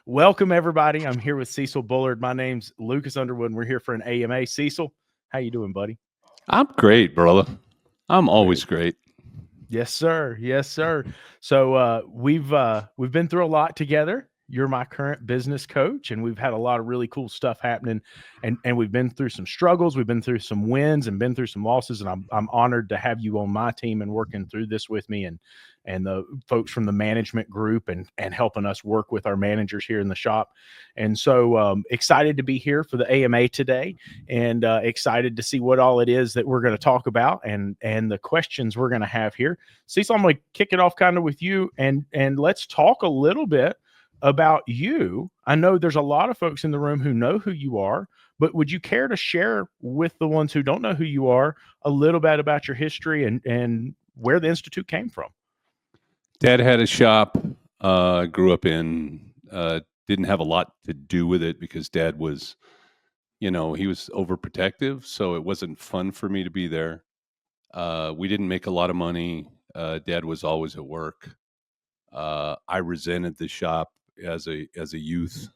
Welcome, everybody. I'm here with Cecil Bullard. My name's Lucas Underwood, and we're here for an AMA. Cecil, how you doing, buddy? I'm great, brother. I'm always great. Yes, sir. Yes, sir. So we've been through a lot together. You're my current business coach, and we've had a lot of really cool stuff happening. And we've been through some struggles, we've been through some wins, and been through some losses. And I'm honored to have you on my team and working through this with me, and the folks from the management group, and helping us work with our managers here in the shop. And so excited to be here for the AMA today, and excited to see what all it is that we're going to talk about, and the questions we're going to have here. Cecil, I'm going to kick it off kind of with you, and let's talk a little bit about you. I know there's a lot of folks in the room who know who you are, but would you care to share with the ones who don't know who you are a little bit about your history and where the Institute came from? Dad had a shop, grew up in, didn't have a lot to do with it because Dad was, he was overprotective. So it wasn't fun for me to be there. We didn't make a lot of money. Dad was always at work. I resented the shop as a youth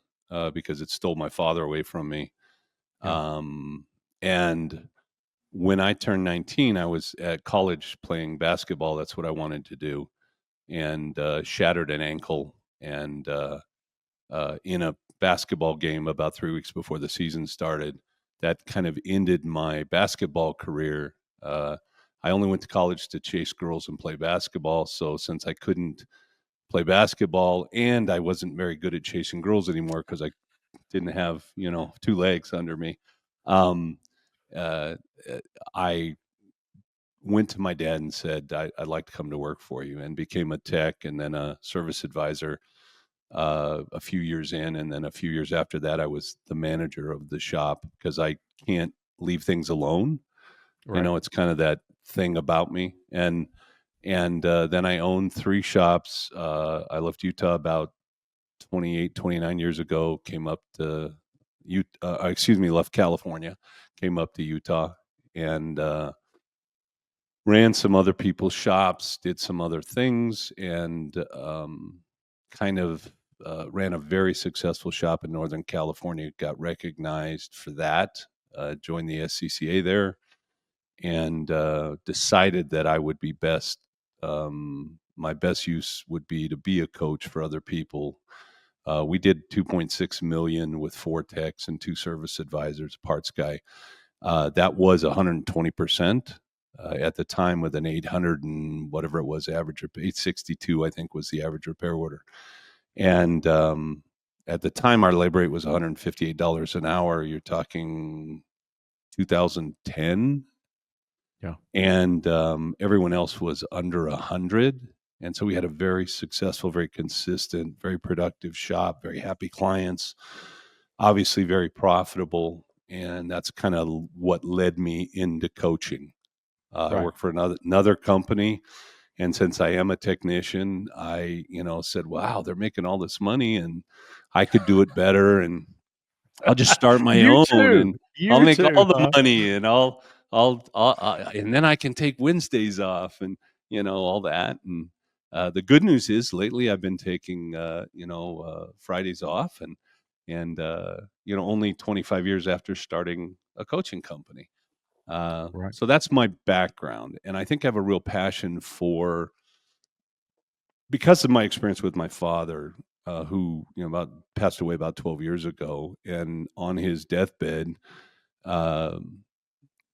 because it stole my father away from me. Yeah. And when I turned 19, I was at college playing basketball. That's what I wanted to do, and shattered an ankle. And in a basketball game about 3 weeks before the season started, that kind of ended my basketball career. I only went to college to chase girls and play basketball. So since I couldn't play basketball and I wasn't very good at chasing girls anymore because I didn't have, two legs under me, I went to my dad and said, I'd like to come to work for you, and became a tech and then a service advisor a few years in. And then a few years after that, I was the manager of the shop because I can't leave things alone. Right. It's kind of that thing about me. And then I owned 3 shops. I left Utah about 29 years ago, came up to left California, came up to Utah, and ran some other people's shops, did some other things, and kind of ran a very successful shop in Northern California, got recognized for that, joined the SCCA there, and decided that I would be best. My best use would be to be a coach for other people. We did 2.6 million with 4 techs and 2 service advisors, parts guy. That was 120% at the time, with an 800 and whatever it was average, 862 I think was the average repair order. And at the time, our labor rate was $158 an hour. You're talking 2010. Yeah. And everyone else was under 100. And so we had a very successful, very consistent, very productive shop, very happy clients, obviously very profitable. And that's kind of what led me into coaching. Right. I work for another company. And since I am a technician, I, said, wow, they're making all this money and I could do it better. And I'll just start my own and I'll make all the money, and I'll and then I can take Wednesdays off and, all that. And the good news is lately I've been taking, Fridays off, and only 25 years after starting a coaching company. Right. So that's my background. And I think I have a real passion because of my experience with my father, who passed away about 12 years ago, and on his deathbed,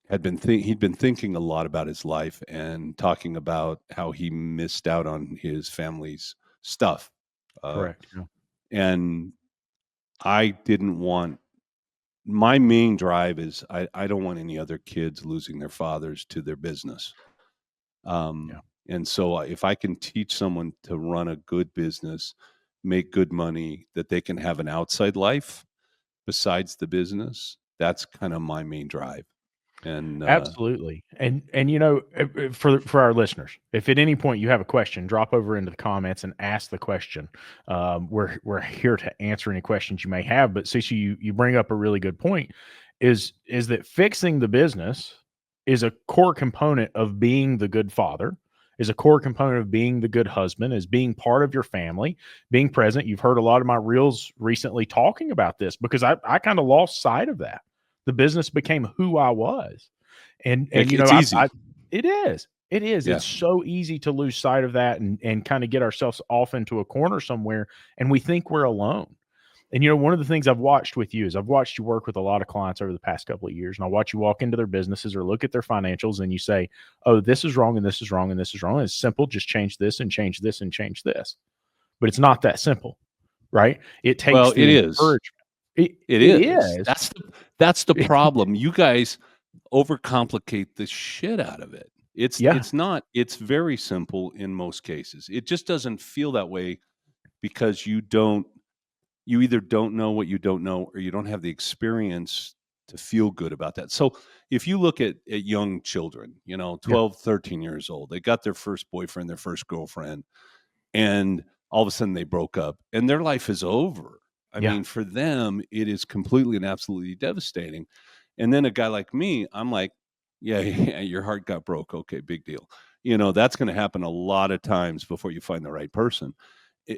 he'd been thinking a lot about his life and talking about how he missed out on his family's stuff. Correct. Yeah. And I didn't want. My main drive is I don't want any other kids losing their fathers to their business. Yeah. And so if I can teach someone to run a good business, make good money, that they can have an outside life besides the business, that's kind of my main drive. And Absolutely. And for our listeners, if at any point you have a question, drop over into the comments and ask the question. We're here to answer any questions you may have. But Cecil, you bring up a really good point, is that fixing the business is a core component of being the good father is a core component of being the good husband, is being part of your family, being present. You've heard a lot of my reels recently talking about this because I kind of lost sight of that. The business became who I was. And It's easy. it is. It is. Yeah. It's so easy to lose sight of that and kind of get ourselves off into a corner somewhere and we think we're alone. And one of the things I've watched with you is I've watched you work with a lot of clients over the past couple of years, and I watch you walk into their businesses or look at their financials and you say, "Oh, this is wrong and this is wrong and this is wrong." And it's simple, just change this and change this and change this. But it's not that simple, right? It takes Well, it the is. encouragement. It It is. is. That's the problem. You guys overcomplicate the shit out of it. Yeah. It's not. It's very simple in most cases. It just doesn't feel that way because you either don't know what you don't know or you don't have the experience to feel good about that. So if you look at young children, Yeah. 12, 13 years old, they got their first boyfriend, their first girlfriend, and all of a sudden they broke up and their life is over. I Yeah. mean, for them, it is completely and absolutely devastating. And then a guy like me, I'm like, yeah, yeah, your heart got broke. Okay, big deal. That's going to happen a lot of times before you find the right person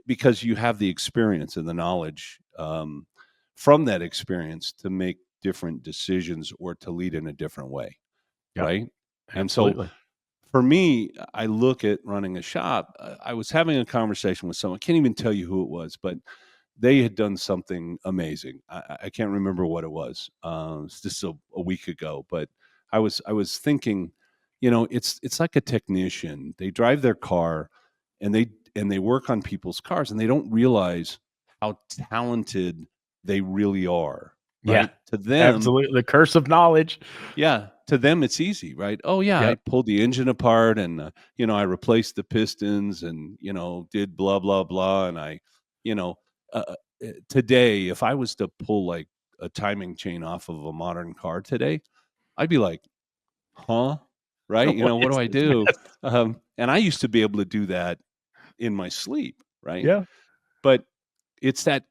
because you have the experience and the knowledge from that experience to make different decisions or to lead in a different way. Yeah. Right. And so Absolutely. for me, I look at running a shop. I was having a conversation with someone. I can't even tell you who it was, but they had done something amazing. I can't remember what it was. It's just a week ago, but I was thinking, it's like a technician. They drive their car, and they work on people's cars, and they don't realize how talented they really are. Yeah. Right to them, Absolutely. The curse of knowledge. yeah, to them it's easy, right? Oh yeah, I Yep. pulled the engine apart and I replaced the pistons and did blah blah blah and you know today if I was to pull like a timing chain off of a modern car today, I'd be like, "Huh?" Right? What What do is I this do? mess? And I used to be able to do that in my sleep, right? Yeah. But it's that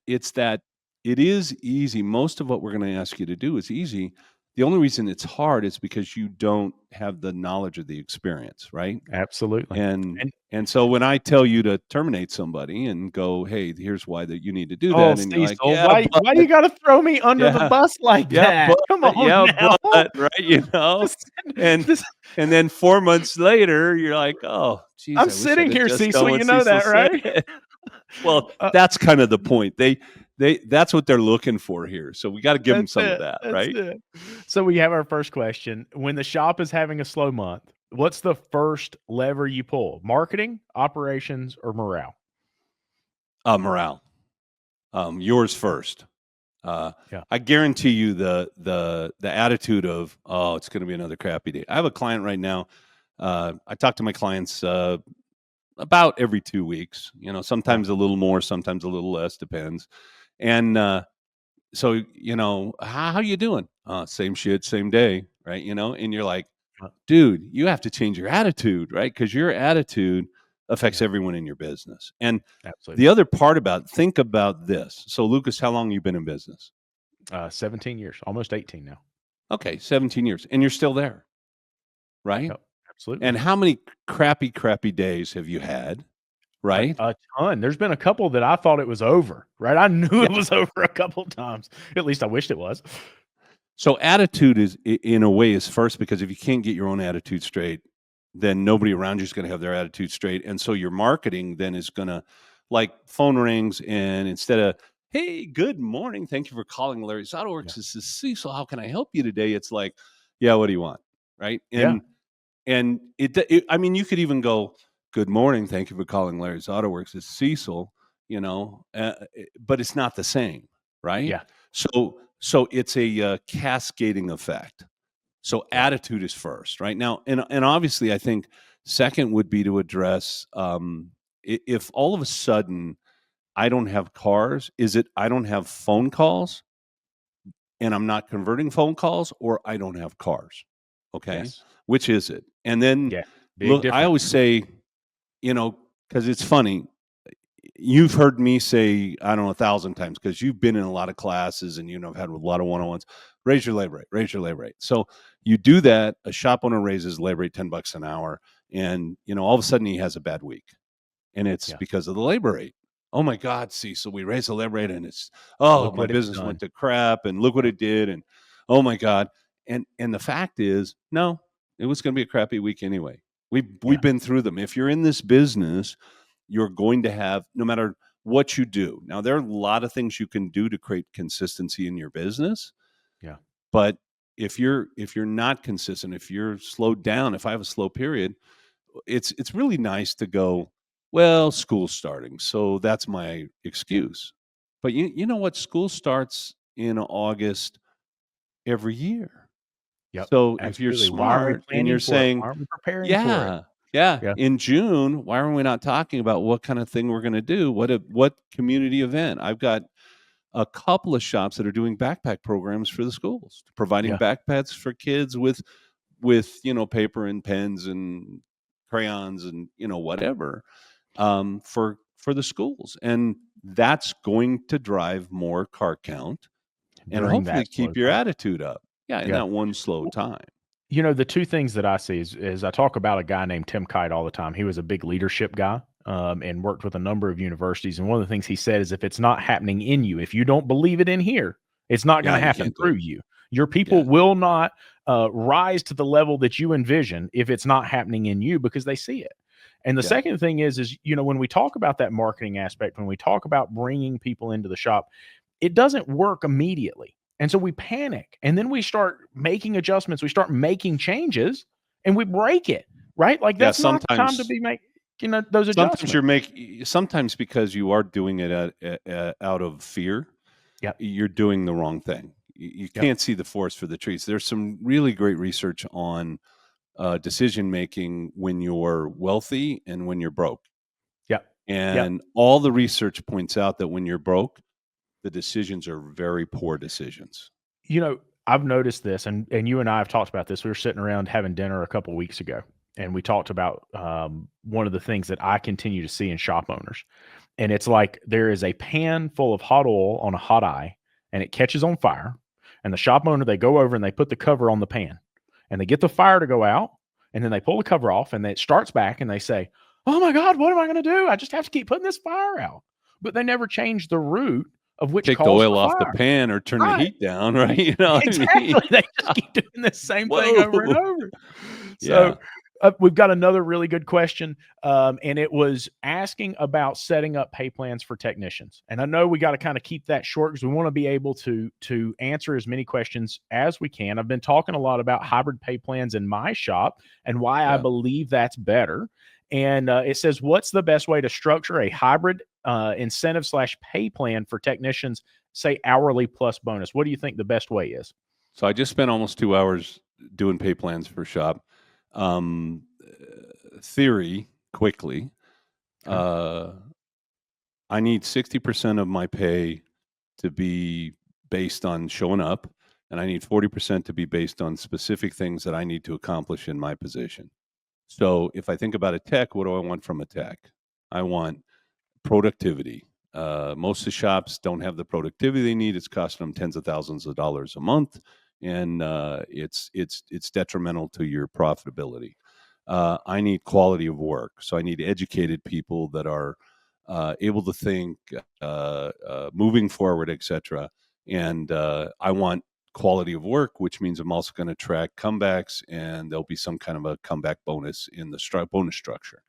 it is easy. Most of what we're going to ask you to do is easy. The only reason it's hard is because you don't have the knowledge of the experience, right? Absolutely. And And and so when I tell you to terminate somebody and go, hey, here's why that you need to do oh, that, and you're like, Cecil, yeah, why but you gotta throw me under the yeah, bus like yeah, that? Come on now. right, This and this and then 4 months later, you're like, oh, geez, I'm I wish I'd sitting have here, just done Cecil, what you know Cecil that, right? said. Well, Uh, that's kind of the point. That's what they're looking for here. So we got to give them that's some of it, that, that's right? it. So we have our first question. When the shop is having a slow month, what's the first lever you pull? Marketing, operations, or morale? Morale. Yours first. Uh, Yeah. I guarantee you the attitude of, oh, it's going to be another crappy day. I have a client right now. I talk to my clients about every 2 weeks. Yeah. Sometimes a little more, sometimes a little less, depends. And so how you doing? Same shit, same day, right? And you're like, Uh, dude, you have to change your attitude, right? Because your attitude affects yeah. everyone in your business. And the Absolutely. other part think about this. So, Lucas, how long you been in business? 17 years, almost 18 now. Okay, 17 years, and you're still there, right? Yep. Absolutely. And how many crappy days have you had, right? A ton. There's been a couple that I thought it was over, right? I knew Yeah. it was over a couple times. At least I wished it was. So, attitude is, in a way, is first because if you can't get your own attitude straight, then nobody around you is going to have their attitude straight, and so your marketing then is going to, like, phone rings, and instead of, "Hey, good morning, thank you for calling Larry's Auto Yeah. Works. This is Cecil. How can I help you today?" It's like, "Yeah, what do you want?" Right? Yeah. And I mean, you could even go, "Good morning, thank you for calling Larry's Auto Works. It's Cecil." But it's not the same, right? Yeah. So it's a cascading effect. So Yeah. attitude is first, right? Now, and obviously, I think second would be to address if all of a sudden I don't have cars, is it I don't have phone calls and I'm not converting phone calls, or I don't have cars? Okay, Yes. which is it? And then Yeah. Big look, I always difference. say, because it's funny. You've heard me say, I don't know, 1,000 times because you've been in a lot of classes and have had a lot of one-on-ones. Raise your labor rate, raise your labor rate. So you do that. A shop owner raises labor rate $10 an hour. And, all of a sudden he has a bad week, and it's Yeah. because of the labor rate. Oh my God, Cecil, we raised the labor rate and my Look what it's business done. went to crap, and look what Yeah. it did. And oh my God. And the fact is, no, it was going to be a crappy week anyway. We've been through them. If you're in this business, you're going to have, no matter what you do. Now, there are a lot of things you can do to create consistency in your business. Yeah. But if you're not consistent, if you're slowed down, if I have a slow period, it's really nice to go, well, school's starting, so that's my excuse. But you know what? School starts in August every year. Yep. So if you're Absolutely. Why aren't we smart and you're planning for it? saying, Why aren't we preparing for it? yeah, yeah, Yeah. in June, why are we not talking about what kind of thing we're going to do? What community event? I've got a couple of shops that are doing backpack programs for the schools, providing Yeah. backpacks for kids with paper and pens and crayons and whatever, for the schools, and that's going to drive more car count and During hopefully that slow keep your time. attitude up. Yeah, in Yeah. that one slow time. The two things that I see is I talk about a guy named Tim Kite all the time. He was a big leadership guy, and worked with a number of universities. And one of the things he said is, if it's not happening in you, if you don't believe it in here, it's not going Yeah, to you happen can't do through it. you. Your people Yeah, will not rise to the level that you envision if it's not happening in you, because they see it. And the yeah, second thing is when we talk about that marketing aspect, when we talk about bringing people into the shop, it doesn't work immediately. And so we panic, and then we start making adjustments. We start making changes, and we break it, right? Like, yeah. that's not the time to be making those adjustments. Sometimes because you are doing it out of fear, Yep. you're doing the wrong thing. You Yep. can't see the forest for the trees. There's some really great research on decision making when you're wealthy and when you're broke. Yep. Yep. And all the research points out that when you're broke, the decisions are very poor decisions. I've noticed this, and you and I have talked about this. We were sitting around having dinner a couple weeks ago, and we talked about one of the things that I continue to see in shop owners. And it's like there is a pan full of hot oil on a hot eye, and it catches on fire. And the shop owner, they go over and they put the cover on the pan, and they get the fire to go out, and then they pull the cover off, and then it starts back, and they say, "Oh my God, what am I going to do? I just have to keep putting this fire out." But they never change the root of which Take the caused oil the off the fire. pan or turn the Right. heat down, right? You know what I mean? Exactly. They just keep doing the same thing over and Whoa. over. So, Yeah. we've got another really good question, and it was asking about setting up pay plans for technicians. And I know we got to kind of keep that short, because we want to be able to answer as many questions as we can. I've been talking a lot about hybrid pay plans in my shop and why I Yeah. believe that's better. And it says, what's the best way to structure a hybrid incentive/pay plan for technicians, say hourly plus bonus? What do you think the best way is? So I just spent almost 2 hours doing pay plans for shop. Um, Theory quickly. Okay. I need 60% of my pay to be based on showing up, and I need 40% to be based on specific things that I need to accomplish in my position. So if I think about a tech, what do I want from a tech? I want productivity. Most of the shops don't have the productivity they need. It's costing them tens of thousands of dollars a month, and it's detrimental to your profitability. I need quality of work, so I need educated people that are able to think, moving forward, etc. And I want quality of work, which means I'm also going to track comebacks, and there'll be some kind of a comeback bonus in the bonus structure.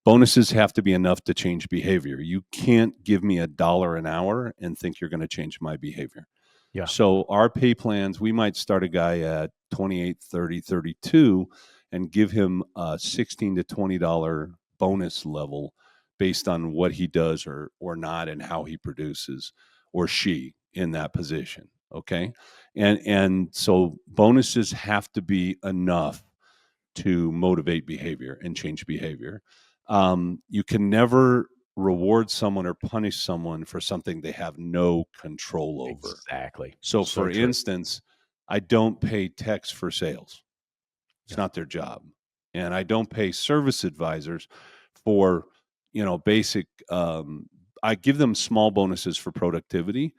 Bonuses have to be enough to change behavior. You can't give me $1 an hour and think you're going to change my behavior. Yeah. So our pay plans, we might start a guy at 28, 30, 32 and give him a $16 to $20 bonus level based on what he does or not, and how he produces, or she, in that position. Okay. And so bonuses have to be enough to motivate behavior and change behavior. You can never reward someone or punish someone for something they have no control over. Exactly. So, So for true. instance, I don't pay techs for sales. It's Yeah. not their job. And I don't pay service advisors for, basic, I give them small bonuses for productivity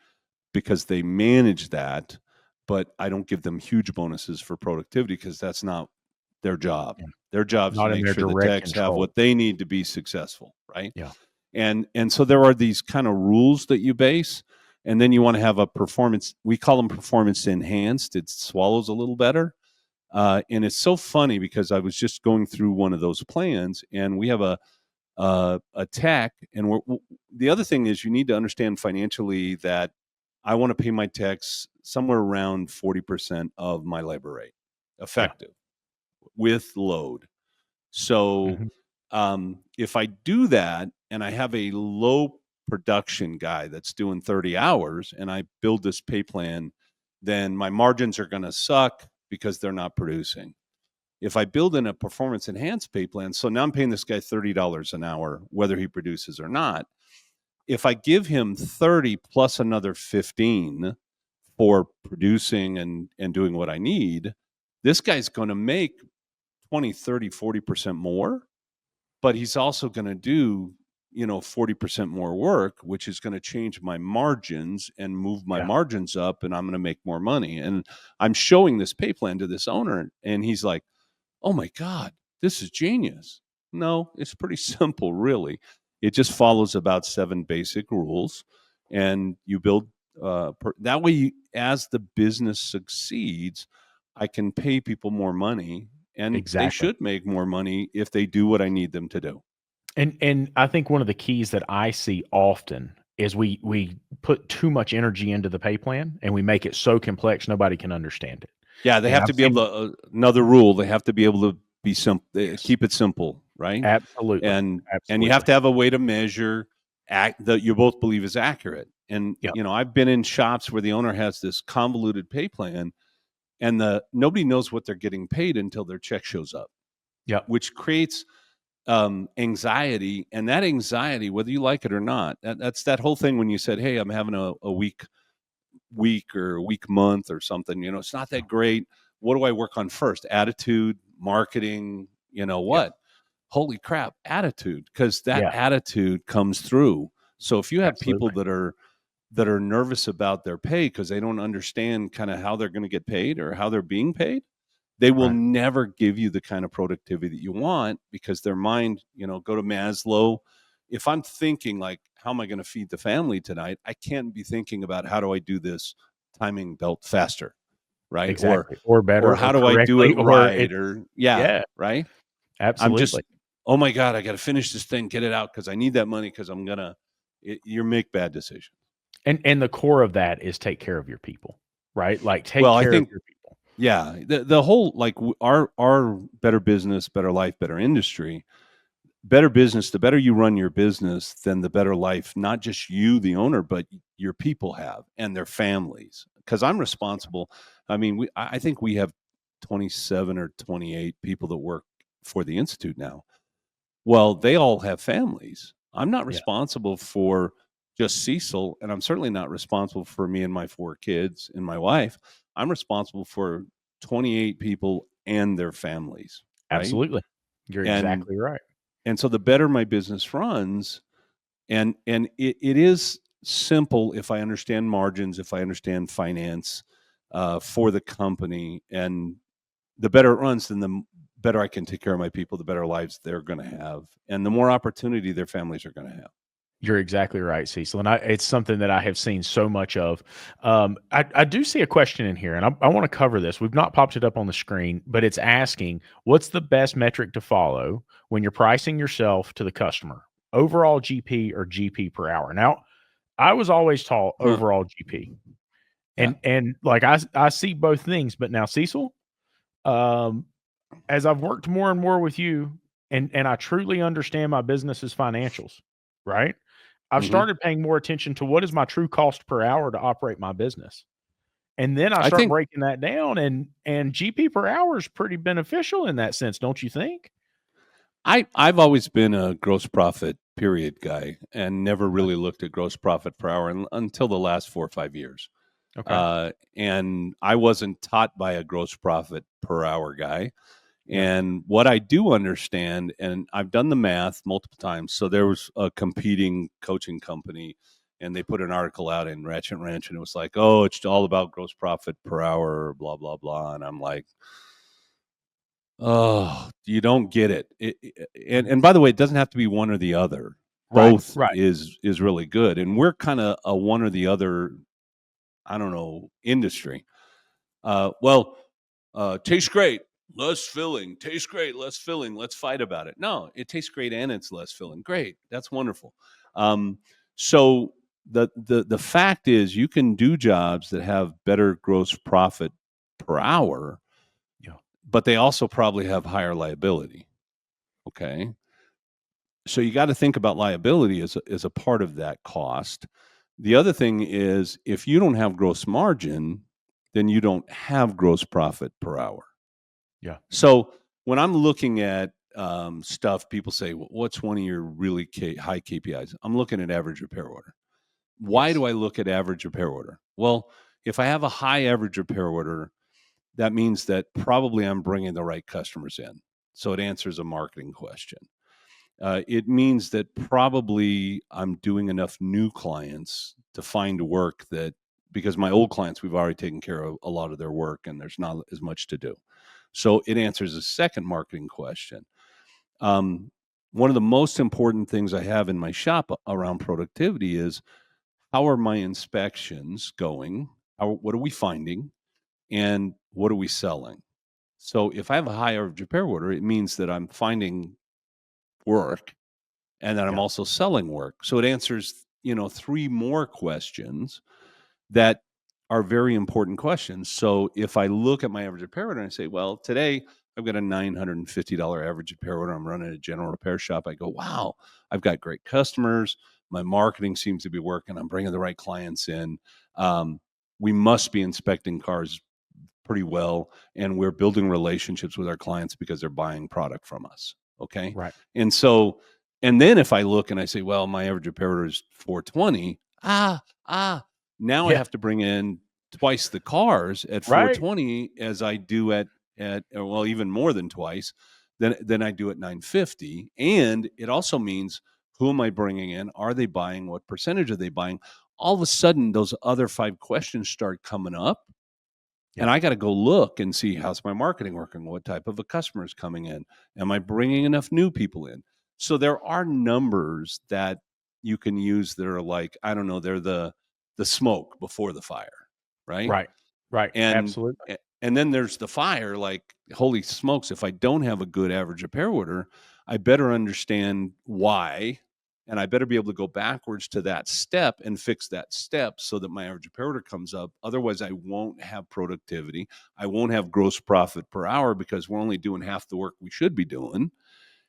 because they manage that, but I don't give them huge bonuses for productivity because that's not their job. Yeah. Their job is to Not in make their sure the direct techs have control. what they need to be successful, right? Yeah. And so there are these kind of rules that you base, and then you want to have a performance. We call them performance enhanced. It swallows a little better. And it's so funny because I was just going through one of those plans, and we have a tech, and the other thing is you need to understand financially that I want to pay my techs somewhere around 40% of my labor rate, Yeah. effective with load. So Mhm. if I do that and I have a low production guy that's doing 30 hours and I build this pay plan, then my margins are going to suck because they're not producing. If I build in a performance enhanced pay plan, so now I'm paying this guy $30 an hour, whether he produces or not. If I give him 30 plus another 15 for producing and doing what I need, this guy's going to make 20, 30, 40% more, but he's also going to do 40% more work, which is going to change my margins and move my Yeah. margins up, and I'm going to make more money. And I'm showing this pay plan to this owner, and he's like, oh my God, this is genius. No, it's pretty simple, really. It just follows about 7 basic rules, and you build that way. As the business succeeds, I can pay people more money, and they Exactly. should make more money if they do what I need them to do. And I think one of the keys that I see often is we put too much energy into the pay plan, and we make it so complex nobody can understand it. Yeah, they And have I've to be able seen to. Another rule: they have to be able to be simple, Yes. keep it simple, right? Absolutely. And you have Absolutely. to have a way to measure that you both believe is accurate. And Yep. I've been in shops where the owner has this convoluted pay plan, and nobody knows what they're getting paid until their check shows up, Yep. which creates anxiety. And that anxiety, whether you like it or not, that's that whole thing when you said, "Hey, I'm having a week or a week month or something, it's not that great. What do I work on first? Attitude, marketing, Yep. what? Holy crap, attitude, because that Yeah. attitude comes through. So if you have people Absolutely. that are nervous about their pay because they don't understand kind of how they're going to get paid or how they're being paid, they will Right. never give you the kind of productivity that you want, because their mind, go to Maslow. If I'm thinking like, how am I going to feed the family tonight? I can't be thinking about how do I do this timing belt faster, right? Or Exactly. Or or better or how do I do it correctly or right? it Or yeah, yeah. right. I'm just, Absolutely. oh my God, I got to finish this thing, get it out because I need that money because I'm gonna. You make bad decisions. And the core of that is take care of your people, right? Like, take Well, I care of think, your people. yeah, the whole like our better business, better life, better industry, better business. The better you run your business, then the better life, not just you, the owner, but your people have and their families. Because I'm responsible. I mean, I think we have 27 or 28 people that work for the institute now. Well, they all have families. I'm not Yeah. responsible for just Cecil, and I'm certainly not responsible for me and my 4 kids and my wife. I'm responsible for 28 people and their families, right? Absolutely. You're And exactly right. and so the better my business runs, and it is simple if I understand margins, if I understand finance for the company, and the better it runs, then the better I can take care of my people, the better lives they're going to have, and the more opportunity their families are going to have. You're exactly right, Cecil, and it's something that I have seen so much of. I do see a question in here, and I want to cover this. We've not popped it up on the screen, but it's asking, what's the best metric to follow when you're pricing yourself to the customer? Overall GP or GP per hour? Now, I was always taught Huh. overall GP, Yeah. and like I see both things, but now Cecil, um, as I've worked more and more with you, and I truly understand my business's financials, right? I've Hmm. started paying more attention to what is my true cost per hour to operate my business. And then I I start think breaking that down, and GP per hour is pretty beneficial in that sense, don't you think? I've always been a gross profit period guy and never Okay. really looked at gross profit per hour until the last 4 or 5 years. Okay. And I wasn't taught by a gross profit per hour guy. Yep. And what I do understand, and I've done the math multiple times. So there was a competing coaching company, and they put an article out in Ratchet Ranch, and it was like, oh, it's all about gross profit per hour, blah, blah, blah. And I'm like, Oh, you don't get it. And by the way, it doesn't have to be one or the other. Right, Both right. is really good. And we're kind of a one or the other, I don't know, industry. Tastes great, less filling. Tastes great, less filling. Let's fight about it. No, it tastes great and it's less filling. Great, that's wonderful. So the fact is, you can do jobs that have better gross profit per hour, Yeah. but they also probably have higher liability. Okay, so you got to think about liability as a part of that cost. The other thing is, if you don't have gross margin, then you don't have gross profit per hour. Yeah. So when I'm looking at stuff, people say, "What's one of your really high KPIs?" I'm looking at average repair order. Why Yes. do I look at average repair order? Well, if I have a high average repair order, that means that probably I'm bringing the right customers in. So it answers a marketing question. It means that probably I'm doing enough new clients to find work that, because my old clients, we've already taken care of a lot of their work and there's not as much to do. So it answers a second marketing question. One of the most important things I have in my shop around productivity is, how are my inspections going? What are we finding? And what are we selling? So if I have a high average repair order, it means that I'm finding work and that I'm Yeah. also selling work. So it answers, three more questions that are very important questions. So if I look at my average repair order and I say, well, today I've got a $950 average repair order, I'm running a general repair shop, I go, wow, I've got great customers. My marketing seems to be working. I'm bringing the right clients in. We must be inspecting cars pretty well, and we're building relationships with our clients because they're buying product from us. Okay. Right. And so, and then if I look and I say, well, my average repair order is 420, now I Yeah. have to bring in twice the cars at Right. 420 as I do at well, even more than twice than I do at 950. And it also means, who am I bringing in? Are they buying? What percentage are they buying? All of a sudden, those other five questions start coming up, and Yeah. I got to go look and see, how's my marketing working? What type of a customer is coming in? Am I bringing enough new people in? So there are numbers that you can use that are like, I don't know, they're the smoke before the fire, right? Right. Right. And Absolutely. and then there's the fire. Like, holy smokes, if I don't have a good average repair order, I better understand why, and I better be able to go backwards to that step and fix that step so that my average repair order comes up. Otherwise, I won't have productivity. I won't have gross profit per hour because we're only doing half the work we should be doing,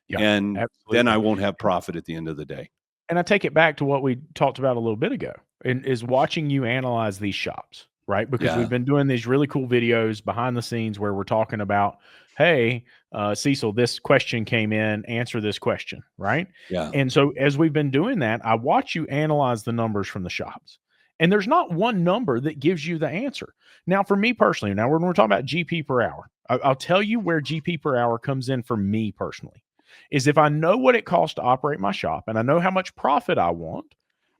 Yeah. and then I Absolutely. won't have profit at the end of the day. And I take it back to what we talked about a little bit ago, and is watching you analyze these shops, right? Because we've Yeah, been doing these really cool videos behind the scenes where we're talking about, hey, Cecil, this question came in, answer this question, right? yeah, And so as we've been doing that, I watch you analyze the numbers from the shops. And there's not one number that gives you the answer. Now, for me personally, now when we're talking about GP per hour, I'll tell you where GP per hour comes in for me personally is if I know what it costs to operate my shop and I know how much profit I want,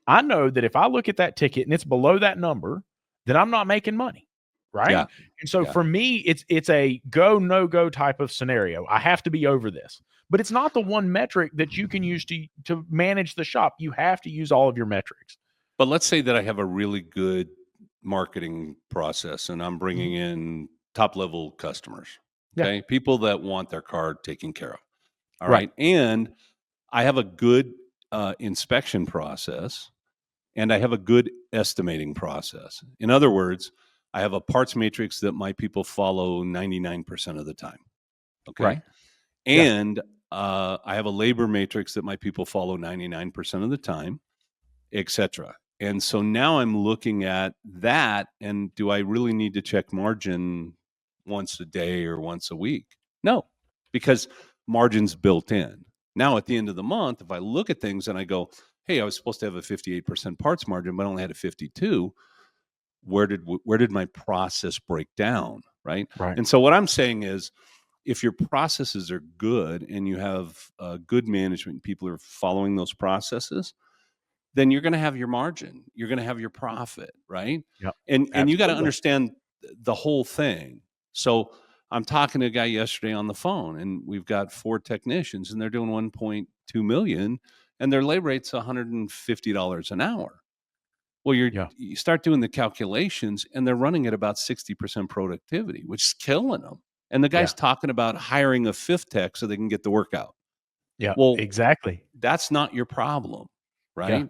I know that if I look at that ticket and it's below that number, then I'm not making money. Right. yeah, And so yeah. for me, it's a go, no go type of scenario. I have to be over this. But it's not the one metric that you can use to manage the shop. You have to use all of your metrics. But let's say that I have a really good marketing process and I'm Mhm. bringing in top level customers. Yeah. Okay. People that want their car taken care of. All Right. right. And I have a good inspection process, and I have a good estimating process. In other words, I have a parts matrix that my people follow 99% of the time. Right. Okay. Yeah. And I have a labor matrix that my people follow 99% of the time, etc. And so now I'm looking at that, and do I really need to check margin once a day or once a week? No, because margin's built in. Now at the end of the month, if I look at things and I go, hey, I was supposed to have a 58% parts margin, but I only had a 52, where did my process break down, right? Right. And so what I'm saying is, if your processes are good and you have good management, people are following those processes, then you're going to have your margin, you're going to have your profit, right? Yep. And you got to Absolutely. understand the whole thing. So I'm talking to a guy yesterday on the phone, and we've got 4 technicians, and they're doing 1.2 million, and their labor rate's $150 an hour. Well, Yeah. you start doing the calculations, and they're running at about 60% productivity, which is killing them. And the Yeah. guy's talking about hiring a 5th tech so they can get the work out. Yeah. Well, Exactly. that's not your problem, Yeah. right?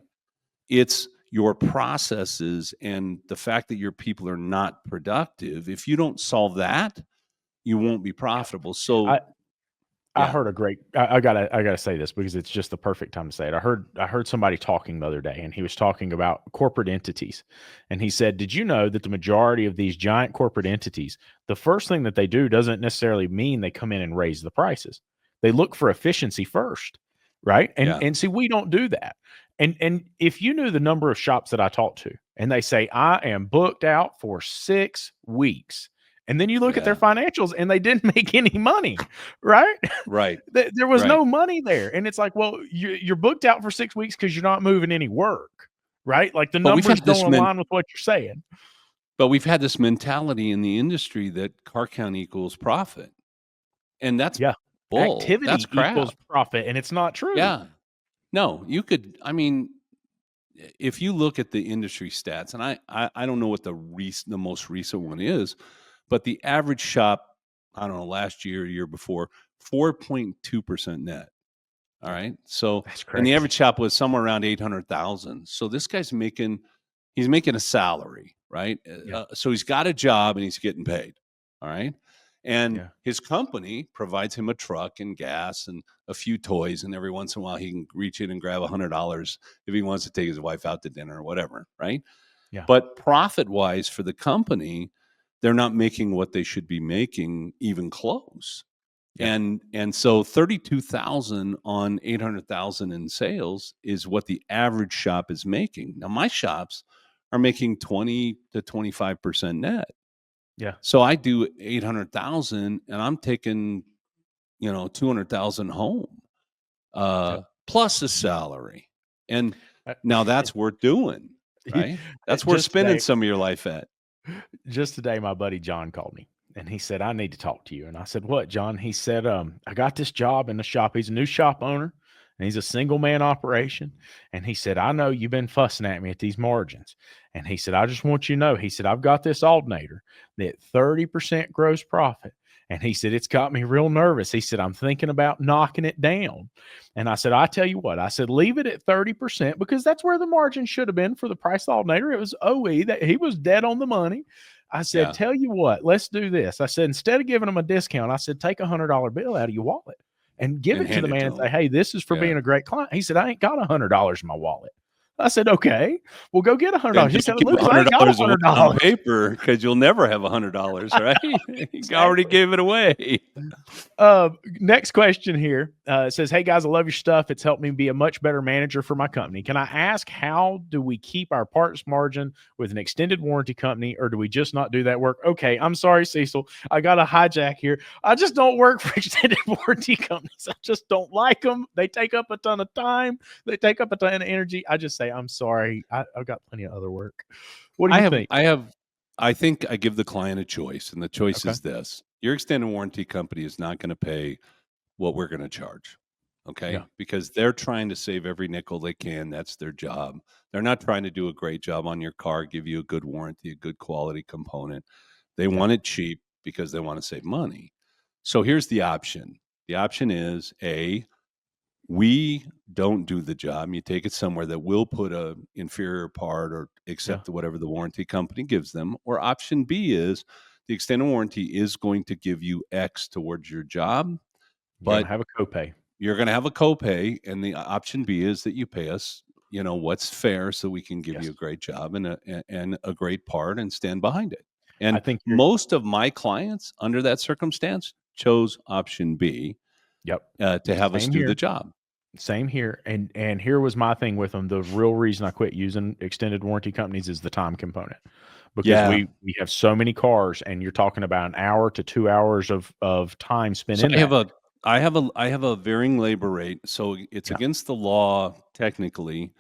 It's your processes and the fact that your people are not productive. If you don't solve that, you won't be Yeah. profitable. So, I I yeah, heard a great I gotta say this because it's just the perfect time to say it. I heard somebody talking the other day, and he was talking about corporate entities, and he said, "Did you know that the majority of these giant corporate entities, the first thing that they do doesn't necessarily mean they come in and raise the prices. They look for efficiency first, right? And yeah, and see, we don't do that. And if you knew the number of shops that I talk to, and they say I am booked out for 6 weeks, and then you look at their yeah, financials and they didn't make any money, right? right, There was right. no money there, and it's like, well, you're booked out for 6 weeks because 'cause you're not moving any work, right? Like, the But we've numbers had don't this align with what you're saying. mentality in the industry that car count equals profit, and that's Yeah. bull. That's Activity crap. equals profit, and it's not true. Yeah. No, you could. I mean, if you look at the industry stats, and I don't know what the most recent one is, but the average shop, I don't know, last year, year before, 4.2% net. All Yeah, right. So, that's and the average crazy. shop was somewhere around 800,000. So this guy's he's making a salary, right? Yeah, So he's got a job and he's getting paid. All right. And yeah, his company provides him a truck and gas and a few toys. And every once in a while, he can reach in and grab $100 if he wants to take his wife out to dinner or whatever. Right. yeah, But profit wise for the company, they're not making what they should be making even close. yeah, And so 32,000 on 800,000 in sales is what the average shop is making. Now my shops are making 20 to 25% net. yeah, So I do 800,000 and I'm taking, 200,000 home. yep. Plus a salary. And Uh, now that's worth doing, right? That's worth just spending today some of your life at. just today, my buddy John called me, and he said, "I need to talk to you." And I said, "What, John?" He said, "I got this job in the shop." He's a new shop owner, and he's a single man operation. And he said, "I know you've been fussing at me at these margins." And he said, "I just want you to know," he said, "I've got this alternator that 30% gross profit." And he said, "It's got me real nervous." He said, "I'm thinking about knocking it down." And I said, "I tell you what," I said, "leave it at 30% because that's where the margin should have been for the price alternator. It was OE that he was dead on the money." I said, Yeah. "Tell you what, let's do this." I said, "Instead of giving him a discount," I said, "take $100 bill out of your wallet and give And it to hand the it man to and say, them. 'Hey, this is for Yeah. being a great client.'" He said, "I ain't got $100 in my wallet." I said, "Okay, well, go get Then $100." He said, don't give "Lucas, I ain't got $100 away on $100." paper because you'll never have $100, right? You already Exactly. gave it away. Next question here. It says, "Hey guys, I love your stuff. It's helped me be a much better manager for my company. Can I ask, how do we keep our parts margin with an extended warranty company, or do we just not do that work?" Okay, I'm sorry, Cecil. I got a hijack here. I just don't work for extended warranty companies. I just don't like them. They take up a ton of time. They take up a ton of energy. I just say, I'm sorry. I've got plenty of other work. What do I you have think? I have I think I give the client a choice, and the choice Okay. is this. Your extended warranty company is not gonna pay what we're gonna charge, Yeah. okay? Because they're trying to save every nickel they can, that's their job. They're not trying to do a great job on your car, give you a good warranty, a good quality component. They Yeah. want it cheap because they wanna save money. So here's the option. The option is, A, we don't do the job. You take it somewhere that will put a inferior part or Yeah. accept whatever the warranty company gives them. Or option B is the extended warranty is going to give you X towards your job, You're going to but have a copay. you're going to have a copay. And the option B is that you pay us, what's fair so we can give you Yes. a great job and a great part and stand behind it. I And think you're, most of my clients under that circumstance chose option B yep. to have us Same do the here. job. Same here. And here was my thing with them. The real reason I quit using extended warranty companies is the time component. Because Yeah. we have so many cars, and you're talking about an hour to 2 hours of time spent So in that. I have a varying labor rate. So it's Yeah, against the law technically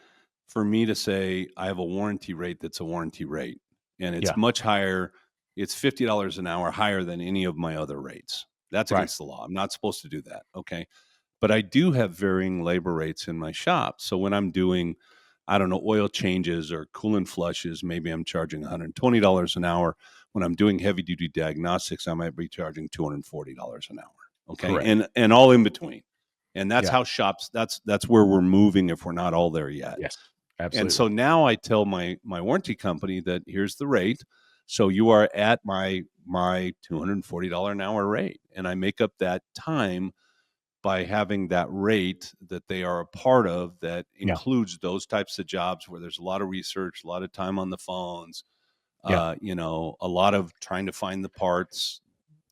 for me to say I have a warranty rate that's a warranty rate. And it's yeah, much higher it's $50 an hour higher than any of my other rates. That's Right. against the law. I'm not supposed to do that. Okay. But I do have varying labor rates in my shop. So when I'm doing, I don't know, oil changes or coolant flushes, maybe I'm charging $120 an hour. When I'm doing heavy duty diagnostics, I might be charging $240 an hour. Okay. Correct. And all in between. And that's Yeah. how shops, that's where we're moving if we're not all there yet. Yes. And Absolutely. so now I tell my warranty company that here's the rate. So you are at my $240 an hour rate. And I make up that time by having that rate that they are a part of that Yeah. includes those types of jobs where there's a lot of research, a lot of time on the phones, Yeah. you know, a lot of trying to find the parts.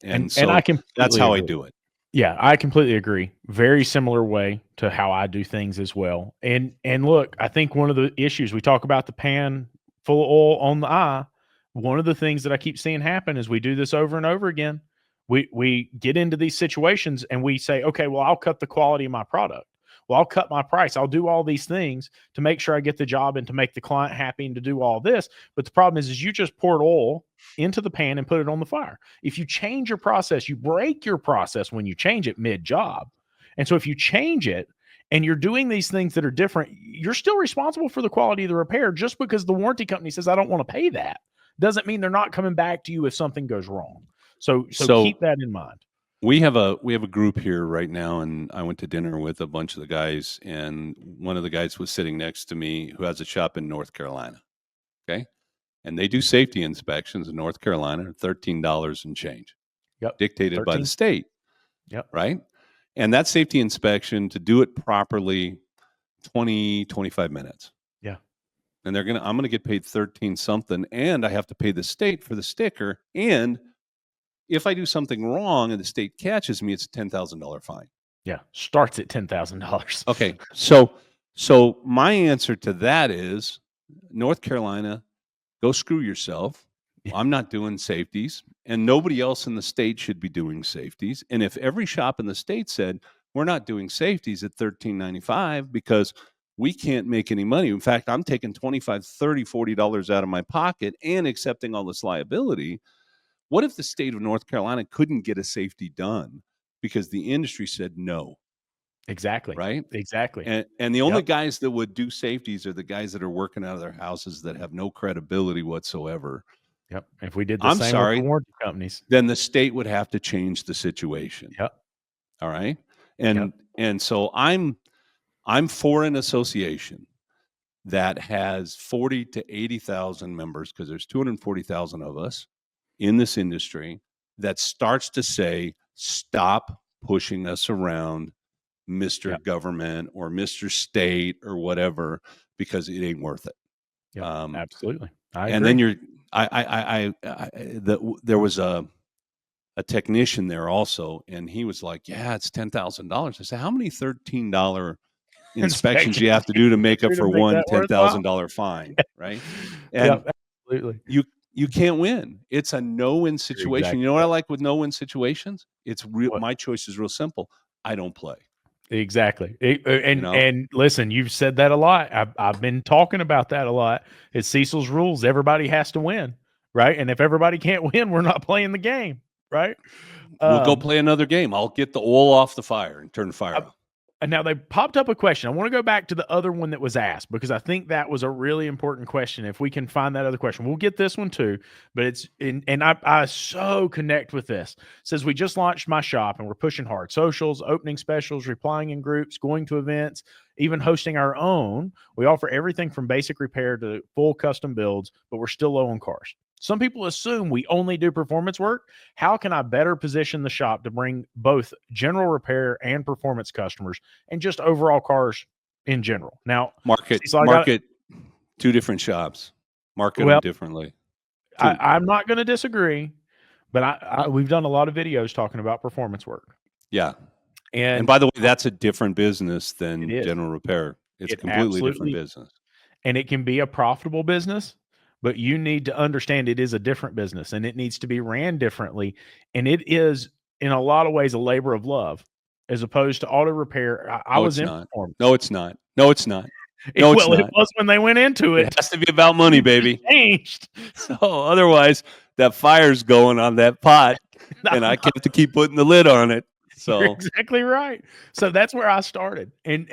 And And so I that's completely how I agree. do it. Yeah, I completely agree. Very similar way to how I do things as well. And look, I think one of the issues we talk about the pan full of oil on the eye. One of the things that I keep seeing happen is we do this over and over again. We get into these situations and we say, okay, well, I'll cut the quality of my product. Well, I'll cut my price. I'll do all these things to make sure I get the job and to make the client happy and to do all this. But the problem is you just poured oil into the pan and put it on the fire. If you change your process, you break your process when you change it mid job. And so if you change it and you're doing these things that are different, you're still responsible for the quality of the repair. Just because the warranty company says, I don't want to pay that, doesn't mean they're not coming back to you if something goes wrong. So keep that in mind. We have a group here right now, and I went to dinner with a bunch of the guys, and one of the guys was sitting next to me who has a shop in North Carolina. Okay. And they do safety inspections in North Carolina, $13 and change. Yep. Dictated by 13. the state. Yep. Right. And that safety inspection, to do it properly, 20, 25 minutes. Yeah. And I'm going to get paid 13 something, and I have to pay the state for the sticker. And if I do something wrong and the state catches me, it's a $10,000 fine. Yeah. Starts at $10,000. Okay. So my answer to that is North Carolina, go screw yourself. I'm not doing safeties, and nobody else in the state should be doing safeties. And if every shop in the state said, we're not doing safeties at $13.95 because we can't make any money. In fact, I'm taking $25, $30, $40 out of my pocket and accepting all this liability. What if the state of North Carolina couldn't get a safety done because the industry said no? Exactly. Right? Exactly. And the only guys that would do safeties are the guys that are working out of their houses that have no credibility whatsoever. Yep. If we did the same with the warranty companies, then the state would have to change the situation. Yep. All right. And so I'm for an association that has 40 to 80,000 members, because there's 240,000 of us in this industry, that starts to say, stop pushing us around, Mr. Government or Mr. State or whatever, because it ain't worth it. Yeah, absolutely. I and agree. then there was a technician there also, and he was like, yeah, it's $10,000. I said, how many $13 inspections do you have to do to make up for one $10,000 fine? Right. And absolutely. You can't win. It's a no-win situation. Exactly. You know what I like with no-win situations? It's real. My choice is real simple. I don't play. Exactly. And listen, you've said that a lot. I've been talking about that a lot. It's Cecil's rules. Everybody has to win, right? And if everybody can't win, we're not playing the game, right? We'll go play another game. I'll get the oil off the fire and turn the fire off. And now they popped up a question. I want to go back to the other one that was asked, because I think that was a really important question. If we can find that other question, we'll get this one too. But it's and I so connect with this. It says, we just launched my shop and we're pushing hard. Socials, opening specials, replying in groups, going to events, even hosting our own. We offer everything from basic repair to full custom builds, but we're still low on cars. Some people assume we only do performance work. How can I better position the shop to bring both general repair and performance customers and just overall cars in general? Now, market two different shops, market them differently. I'm not going to disagree, but we've done a lot of videos talking about performance work. Yeah. And by the way, that's a different business than general repair. It's a completely different business. And it can be a profitable business, but you need to understand it is a different business and it needs to be ran differently. And it is, in a lot of ways, a labor of love as opposed to auto repair. I was in performance. No, it's not. No, it's not. No, it's not. It was when they went into it. It has to be about money, baby. Changed. So otherwise, that fire's going on that pot, and No, I have to keep putting the lid on it. you're So exactly right. So that's where I started. And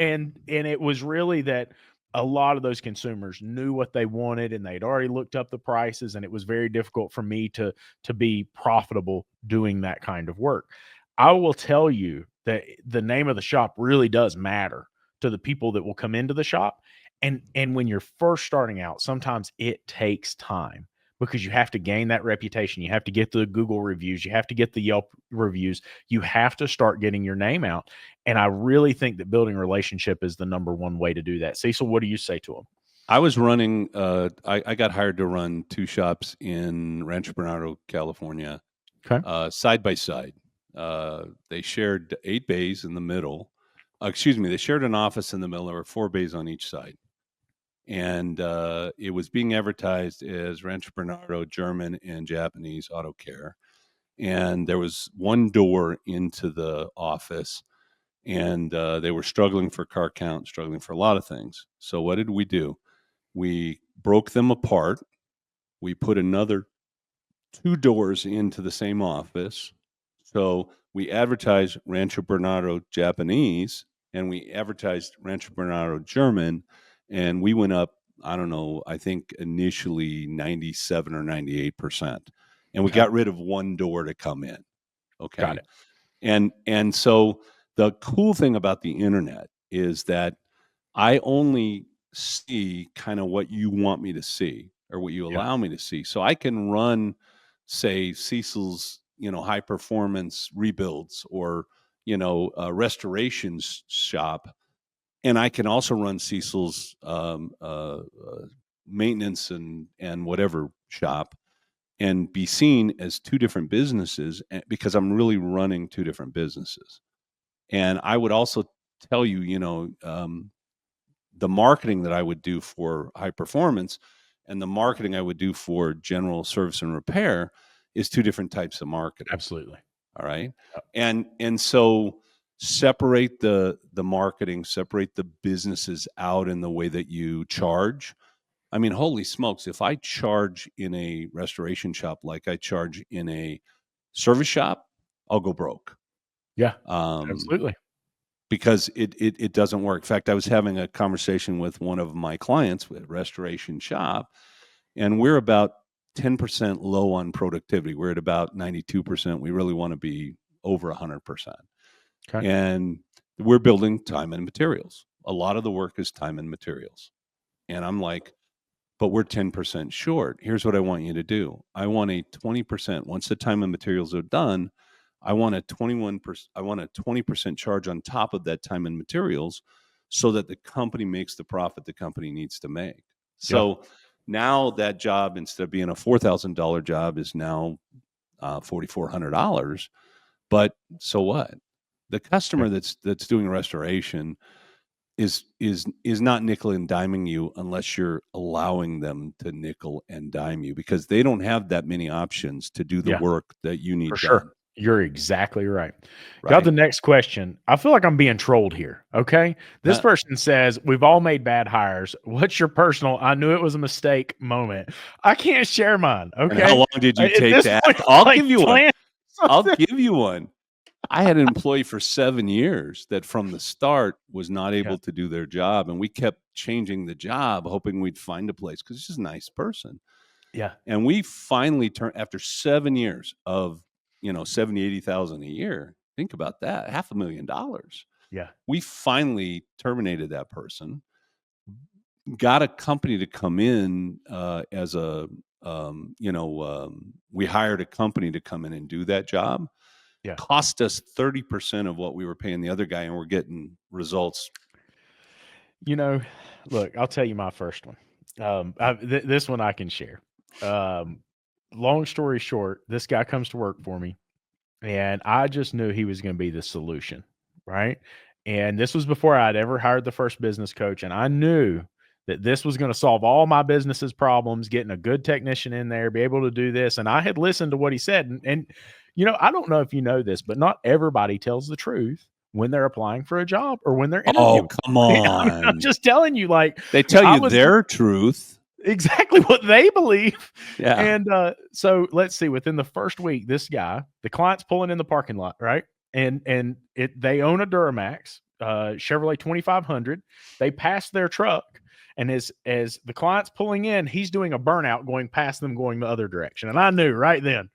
it was really that a lot of those consumers knew what they wanted and they'd already looked up the prices, and it was very difficult for me to be profitable doing that kind of work. I will tell you that the name of the shop really does matter to the people that will come into the shop. And when you're first starting out, sometimes it takes time because you have to gain that reputation. You have to get the Google reviews. You have to get the Yelp reviews. You have to start getting your name out. And I really think that building a relationship is the number one way to do that. Cecil, what do you say to them? I was running, I got hired to run 2 shops in Rancho Bernardo, California, Okay. side by side. They shared 8 bays in the middle. Excuse me, they shared an office in the middle. There were 4 bays on each side. And it was being advertised as Rancho Bernardo German and Japanese auto care. And there was one door into the office, and they were struggling for car count, struggling for a lot of things. So what did we do? We broke them apart. We put another 2 doors into the same office. So we advertised Rancho Bernardo Japanese and we advertised Rancho Bernardo German, and we went up, I don't know, I think initially 97 or 98%. And we Okay. got rid of one door to come in. Okay. Got it. And so the cool thing about the internet is that I only see kind of what you want me to see or what you Yeah. allow me to see. So I can run, say, Cecil's, high performance rebuilds or, restorations shop. And I can also run Cecil's maintenance and whatever shop and be seen as 2 different businesses because I'm really running 2 different businesses. And I would also tell you, the marketing that I would do for high performance and the marketing I would do for general service and repair is 2 different types of marketing. Absolutely. All right. And so separate the marketing, separate the businesses out in the way that you charge. I mean, holy smokes, if I charge in a restoration shop like I charge in a service shop, I'll go broke. Yeah. Um, Absolutely. because it doesn't work. In fact, I was having a conversation with one of my clients with restoration shop, and we're about 10% low on productivity. We're at about 92%. We really want to be over 100%. Okay. And we're building time and materials. A lot of the work is time and materials. And I'm like, but we're 10% short. Here's what I want you to do. I want a 20%. Once the time and materials are done, I want a 21%. I want a 20% charge on top of that time and materials, so that the company makes the profit the company needs to make. So now that job, instead of being a $4,000 job, is now $4,400. But so what? The customer that's doing restoration is not nickel and diming you unless you're allowing them to nickel and dime you, because they don't have that many options to do the Yeah. work that you need For done. sure. You're exactly right. Got Right? the next question. I feel like I'm being trolled here. Okay. This person says, we've all made bad hires. What's your personal, I knew it was a mistake moment? I can't share mine. And how Okay. long did you At take this to point, ask? I'll like, give you one. plan I'll something. give you one. I had an employee for 7 years that from the start was not able to do their job. And we kept changing the job, hoping we'd find a place because he's a nice person. Yeah. And we finally turned, after 7 years of, 70, 80,000 a year. Think about that. $500,000. Yeah. We finally terminated that person, got a company to come in as a, we hired a company to come in and do that job. Yeah. Cost us 30% of what we were paying the other guy, and we're getting results. Look, I'll tell you my first one. This one I can share. Long story short, this guy comes to work for me, and I just knew he was going to be the solution, right? And this was before I'd ever hired the first business coach, and I knew that this was going to solve all my business's problems, getting a good technician in there, be able to do this. And I had listened to what he said. And I don't know if you know this, but not everybody tells the truth when they're applying for a job or when they're interviewing. Oh, come I mean, I'm on. just telling you, like, They tell I you was their truth. exactly what they believe. Yeah. And so let's see, within the first week, this guy, the client's pulling in the parking lot, right? And they own a Duramax, Chevrolet 2500. They pass their truck, and as the client's pulling in, he's doing a burnout going past them, going the other direction. And I knew right then,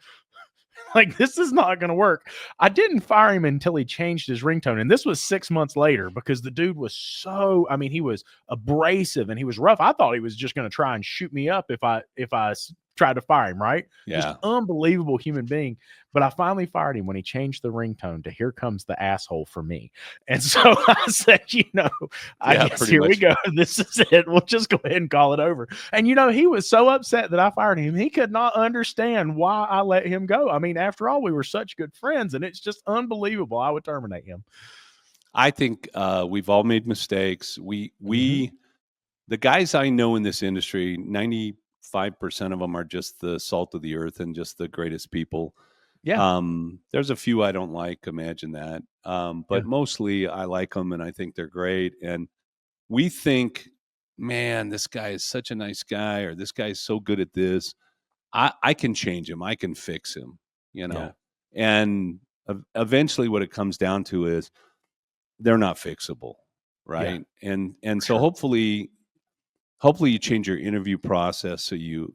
like, this is not going to work. I didn't fire him until he changed his ringtone. And this was 6 months later, because the dude was so, I mean, he was abrasive and he was rough. I thought he was just going to try and shoot me up if I tried to fire him, right? Just Yeah. unbelievable human being. But I finally fired him when he changed the ringtone to "Here Comes the Asshole" for me. And so I said, I Yeah, guess pretty here we much. go. This is it. We'll just go ahead and call it over. And he was so upset that I fired him. He could not understand why I let him go. I mean, after all, we were such good friends, and it's just unbelievable I would terminate him. I think we've all made mistakes. Mhm. The guys I know in this industry, 95% of them are just the salt of the earth and just the greatest people. Yeah. There's a few I don't like, imagine that. Yeah. But mostly I like them and I think they're great. And we think, man, this guy is such a nice guy, or this guy is so good at this. I can change him. I can fix him, Yeah. And eventually what it comes down to is they're not fixable. Yeah. Right. And For so sure. hopefully you change your interview process. So you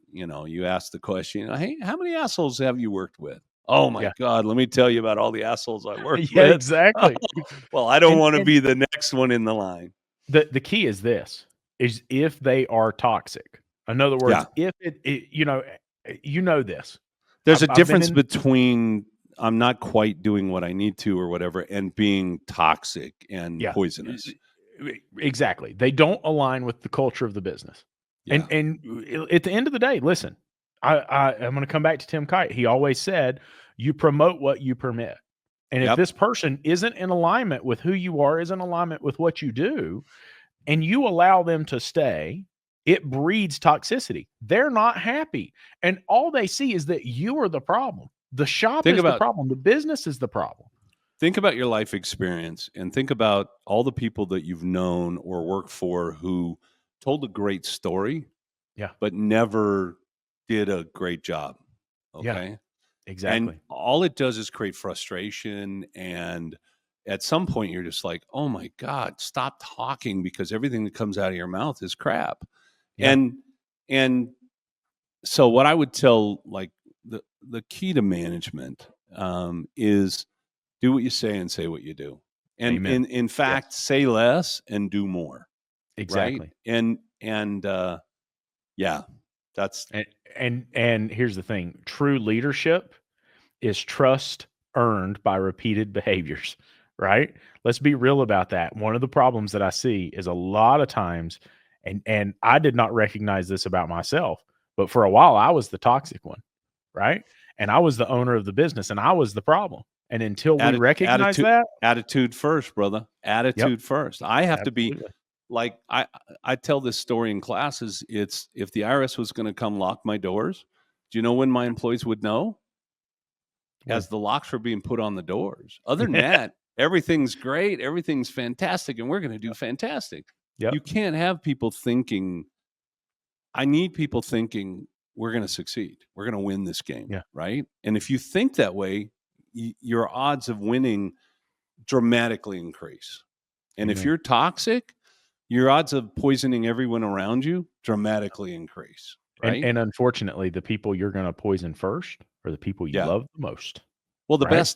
ask the question, hey, how many assholes have you worked with? Oh my Yeah. God, let me tell you about all the assholes I worked Yeah, with. exactly. Well, I don't And want to and be the next one in the line. the key is this, is if they are toxic. In other Yeah. words, if this. There's a I've been difference in. between I'm not quite doing what I need to or whatever, and being toxic and Yeah. poisonous. Exactly. They don't align with the culture of the business. Yeah. And at the end of the day, listen, I'm going to come back to Tim Kite. He always said, "You promote what you permit." And if Yep. this person isn't in alignment with who you are, isn't in alignment with what you do, and you allow them to stay, it breeds toxicity. They're not happy. And all they see is that you are the problem. The shop Think is the about problem. The business is the problem. think about your life experience and think about all the people that you've known or worked for who told a great story Yeah. but never did a great job. Yeah. Okay. And Exactly. all it does is create frustration. And at some point, you're just like, oh my God, stop talking, because everything that comes out of your mouth is crap. Yeah. And, and so what I would tell, like, the key to management is do what you say and say what you do. And Amen. in Yes. fact, say less and do more. Right. Exactly. And yeah, that's And here's the thing. True leadership is trust earned by repeated behaviors, right? Let's be real about that. One of the problems that I see is a lot of times, and I did not recognize this about myself, but for a while I was the toxic one, right? And I was the owner of the business and I was the problem. And until we recognize attitude, that, attitude first, brother. yep, Attitude first. I have to be absolutely. like I tell this story in classes. It's if the IRS was going to come lock my doors, do you know when my employees would know? When As the locks were being put on the doors. Other than that, everything's great, everything's fantastic, and we're going to do fantastic. yep, You can't have people thinking. I need people thinking we're going to succeed. We're going to win this game, yeah, right? And if you think that way, your odds of winning dramatically increase. And if amen. you're toxic, your odds of poisoning everyone around you dramatically increase, And right? and unfortunately, the people you're going to poison first are the people you Yeah. love the most, Well, right?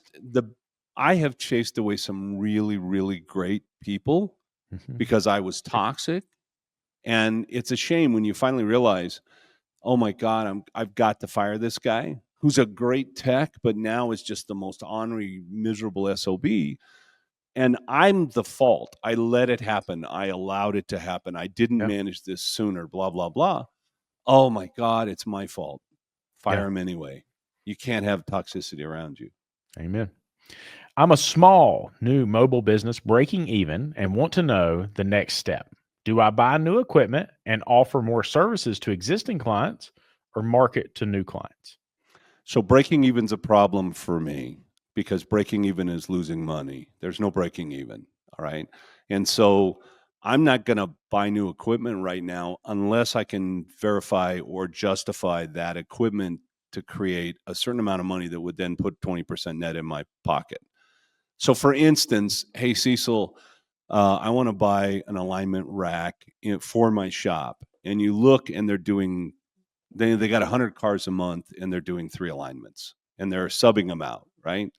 I have chased away some really, really great people Mhm. because I was toxic. And it's a shame when you finally realize, oh my God, I've got to fire this guy who's a great tech, but now is just the most ornery, miserable SOB. And I'm the fault. I let it happen. I allowed it to happen. I didn't Yeah, manage this sooner, blah, blah, blah. Oh my God, it's my fault. yeah, Fire him anyway. You can't have toxicity around you. amen. I'm a small new mobile business breaking even and want to know the next step. Do I buy new equipment and offer more services to existing clients or market to new clients? So breaking even's a problem for me because breaking even is losing money. There's no breaking even. All right. And so I'm not going to buy new equipment right now unless I can verify or justify that equipment to create a certain amount of money that would then put 20% net in my pocket. So for instance, hey, Cecil, I want to buy an alignment rack for my shop. And you look and they got 100 cars a month and they're doing 3 alignments and they're subbing them out, right?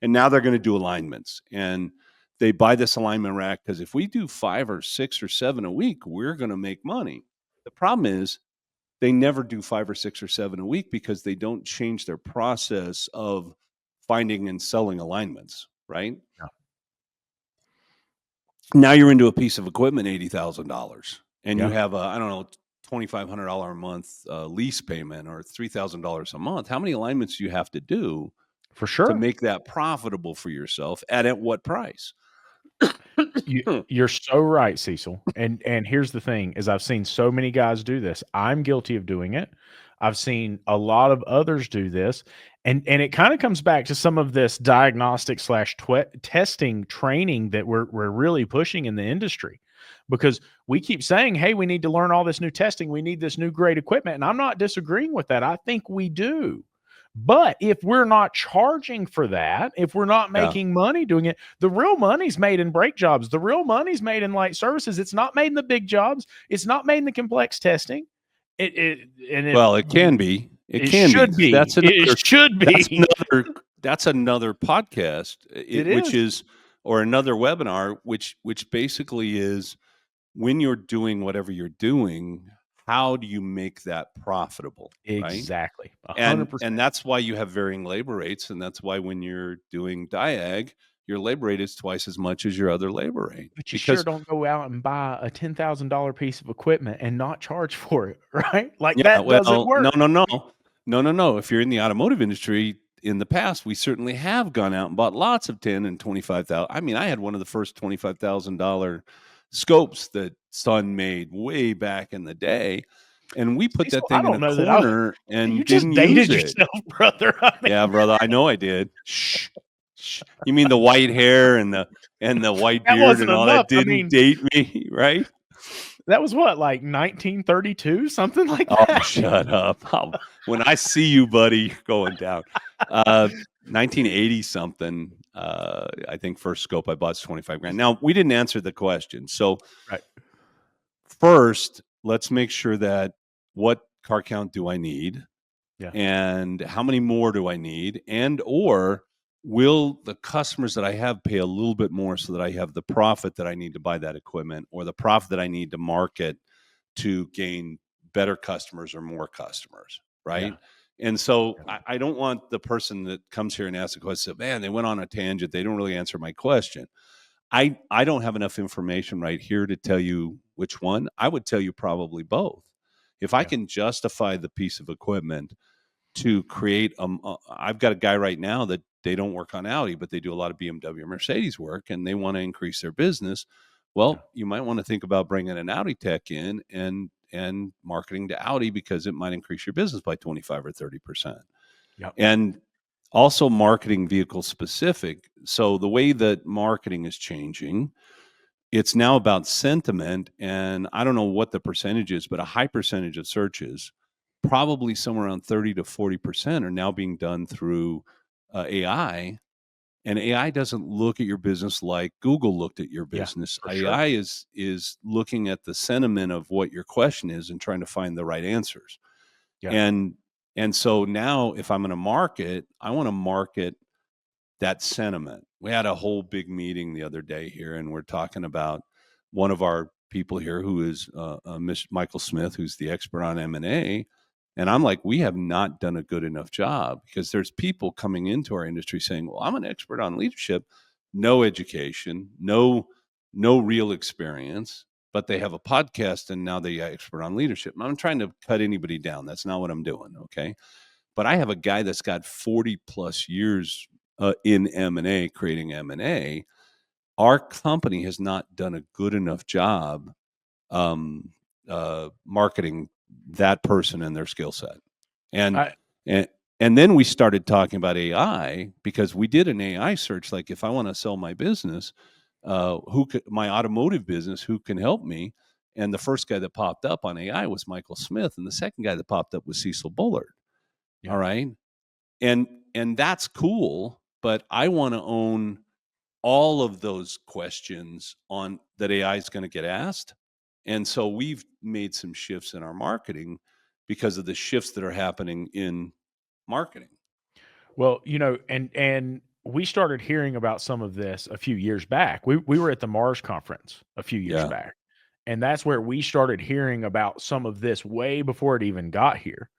And now they're going to do alignments. And they buy this alignment rack because if we do 5 or 6 or 7 a week, we're going to make money. The problem is they never do 5 or 6 or 7 a week because they don't change their process of finding and selling alignments, right? Yeah. Now you're into a piece of equipment, $80,000, and you Yeah. have I don't know, $2,500 a month lease payment or $3,000 a month. How many alignments do you have to do For to sure. make that profitable for yourself? At what price? You're so right, Cecil. And here's the thing is I've seen so many guys do this. I'm guilty of doing it. I've seen a lot of others do this. And it kind of comes back to some of this diagnostic slash testing training that we're really pushing in the industry, because we keep saying, hey, we need to learn all this new testing. We need this new great equipment. And I'm not disagreeing with that. I think we do. But if we're not charging for that, if we're not Yeah. making money doing it, the real money's made in brake jobs. The real money's made in light services. It's not made in the big jobs. It's not made in the complex testing. Well, it can be. It should be. It should be. That's another podcast. Which is or another webinar, which basically is when you're doing whatever you're doing, how do you make that profitable? Exactly. Right? 100%. And that's why you have varying labor rates. And that's why when you're doing diag, your labor rate is twice as much as your other labor rate. But you sure don't go out and buy a $10,000 piece of equipment and not charge for it, right? Like that doesn't work. No. If you're in the automotive industry, in the past, we certainly have gone out and bought lots of 10 and 25,000. I mean, I had one of the first $25,000 scopes that Sun made way back in the day, and we put that thing in a corner and you just dated yourself, brother. Yeah, brother, I know I did. Shh. You mean the white hair and the white beard and all that didn't date me, right? That was what, like 1932, something like that? Oh, shut up. When I see you, buddy, you're going down. 1980 something. I think first scope I bought is 25 grand. Now, we didn't answer the question. So first, let's make sure that what car count do I need? Yeah. And how many more do I need? And or will the customers that I have pay a little bit more so that I have the profit that I need to buy that equipment, or the profit that I need to market to gain better customers or more customers, right? Yeah. And so I don't want the person that comes here and asks a question, man, they went on a tangent, they don't really answer my question. I don't have enough information right here to tell you which one. I would tell you probably both. If I can justify the piece of equipment to create I've got a guy right now that they don't work on Audi, but they do a lot of BMW and Mercedes work, and they want to increase their business. Well, you might want to think about bringing an Audi tech in and marketing to Audi, because it might increase your business by 25 or 30%. Yep. And also marketing vehicle specific. So the way that marketing is changing, it's now about sentiment. And I don't know what the percentage is, but a high percentage of searches, probably somewhere around 30 to 40%, are now being done through AI. And AI doesn't look at your business like Google looked at your business. AI is looking at the sentiment of what your question is and trying to find the right answers. Yeah. And so now if I'm going to market, I want to market that sentiment. We had a whole big meeting the other day here, and we're talking about one of our people here who is Michael Smith, who's the expert on M&A. And I'm like, we have not done a good enough job, because there's people coming into our industry saying, well, I'm an expert on leadership, no education, no real experience, but they have a podcast and now they're expert on leadership. And I'm trying to cut anybody down. That's not what I'm doing. Okay. But I have a guy that's got 40 plus years in M&A, creating M&A. Our company has not done a good enough job marketing that person and their skill set. And then we started talking about AI, because we did an AI search. Like, if I want to sell my business, my automotive business, who can help me? And the first guy that popped up on AI was Michael Smith, and the second guy that popped up was Cecil Bullard. Yeah. All right, and that's cool, but I want to own all of those questions on that AI is going to get asked. And so we've made some shifts in our marketing because of the shifts that are happening in marketing. Well, and we started hearing about some of this a few years back. We were at the Mars conference a few years Yeah. back, and that's where we started hearing about some of this way before it even got here.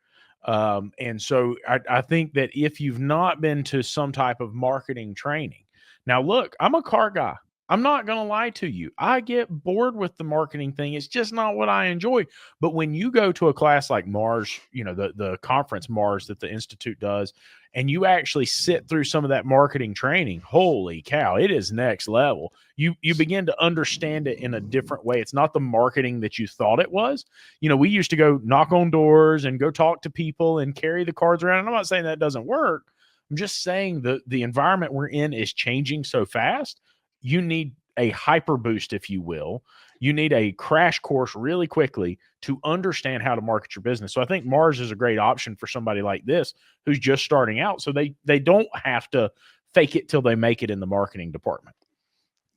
And so I think that if you've not been to some type of marketing training, now look, I'm a car guy. I'm not going to lie to you. I get bored with the marketing thing. It's just not what I enjoy. But when you go to a class like Mars, the conference Mars that the Institute does, and you actually sit through some of that marketing training, holy cow, it is next level. You begin to understand it in a different way. It's not the marketing that you thought it was. We used to go knock on doors and go talk to people and carry the cards around. And I'm not saying that doesn't work. I'm just saying the environment we're in is changing so fast. You need a hyper boost, if you will. You need a crash course really quickly to understand how to market your business. So I think Mars is a great option for somebody like this who's just starting out. So they don't have to fake it till they make it in the marketing department.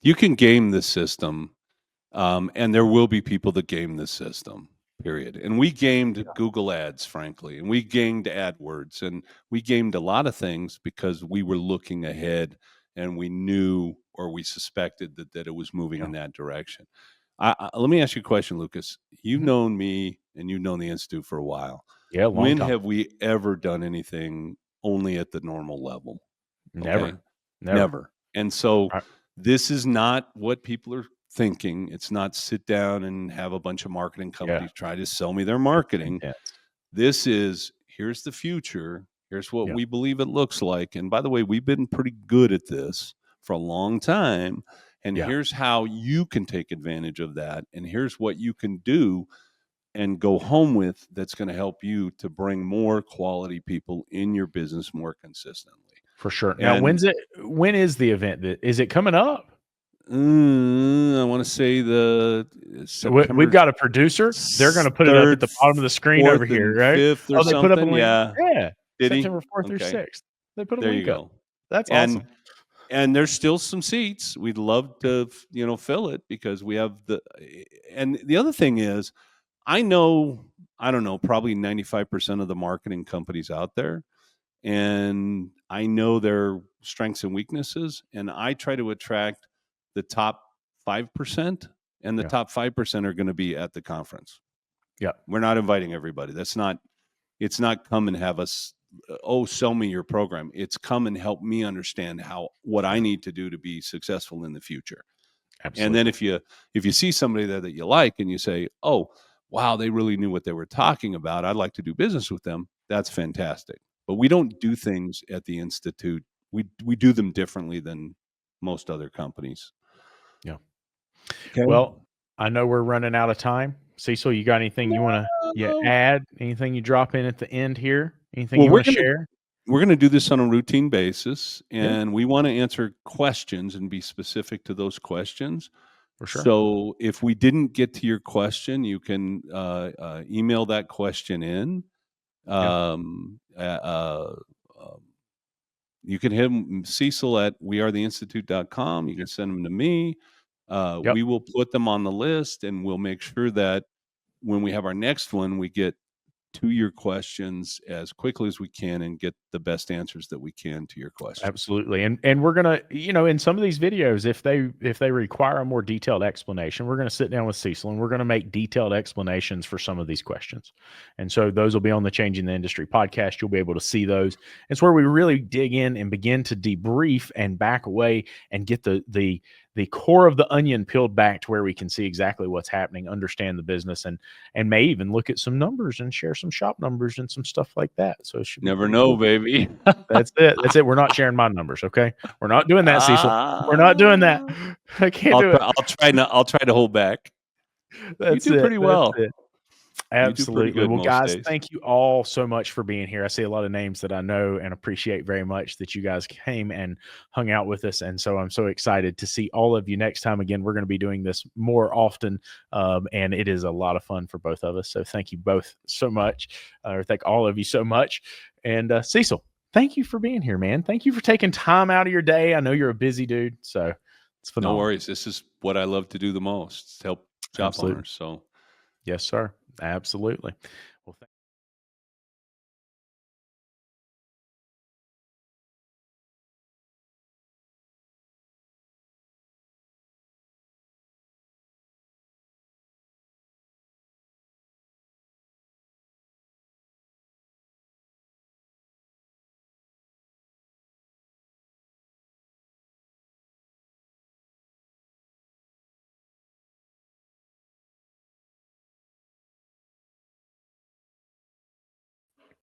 You can game the system, and there will be people that game the system, period. And we gamed Google Ads, frankly, and we gamed AdWords, and we gamed a lot of things because we were looking ahead and we knew or we suspected that it was moving in that direction. Let me ask you a question, Lucas. You've known me and you've known the Institute for a while. Yeah, long when time. have we ever done anything only at the normal level? Never. Okay? Never. And so this is not what people are thinking. It's not sit down and have a bunch of marketing companies try to sell me their marketing. This is, here's the future. Here's what we believe it looks like. And by the way, we've been pretty good at this for a long time. And here's how you can take advantage of that. And here's what you can do and go home with that's going to help you to bring more quality people in your business more consistently. For sure. Now, when is the event? Is it coming up? I want to say September. We've got a producer. They're going to put it up at the bottom of the screen over here, right? 5th or they something. Put up a link. Yeah. September 4th through 6th. They put a there link you up. go. That's awesome. And there's still some seats. We'd love to, fill it because we have and the other thing is, I don't know, probably 95% of the marketing companies out there. And I know their strengths and weaknesses. And I try to attract the top 5%, and the top 5% are going to be at the conference. Yeah. We're not inviting everybody. It's not come and have us, sell me your program. It's come and help me understand what I need to do to be successful in the future. Absolutely. And then if you see somebody there that you like and you say, oh, wow, they really knew what they were talking about, I'd like to do business with them, that's fantastic. But we don't do things at the Institute. We do them differently than most other companies. Yeah. Okay. Well, I know we're running out of time. Cecil, you got anything you want to add? Anything you drop in at the end here? Anything you want to share? We're going to do this on a routine basis, and we want to answer questions and be specific to those questions. For sure. So if we didn't get to your question, you can email that question in. You can hit Cecil at wearetheinstitute.com. You can send them to me. We will put them on the list, and we'll make sure that when we have our next one, we get to your questions as quickly as we can and get the best answers that we can to your questions. Absolutely. And we're going to, in some of these videos, if they require a more detailed explanation, we're going to sit down with Cecil and we're going to make detailed explanations for some of these questions. And so those will be on the Changing the Industry podcast. You'll be able to see those. It's where we really dig in and begin to debrief and back away and get the core of the onion peeled back to where we can see exactly what's happening, understand the business, and may even look at some numbers and share some shop numbers and some stuff like that. So it should never know, baby. That's it. We're not sharing my numbers. Okay. We're not doing that, Cecil. We're not doing that. I can't do it. I'll try to hold back. That's you do pretty well. That's it. You do pretty Absolutely. good Well, most guys, days. thank you all so much for being here. I see a lot of names that I know and appreciate very much that you guys came and hung out with us. And so I'm so excited to see all of you next time. Again, we're going to be doing this more often, and it is a lot of fun for both of us. So thank you both so much, or thank all of you so much. And Cecil, thank you for being here, man. Thank you for taking time out of your day. I know you're a busy dude, so it's No phenomenal. worries. This is what I love to do the most, help shop Absolutely. owners. So Yes, sir. Absolutely.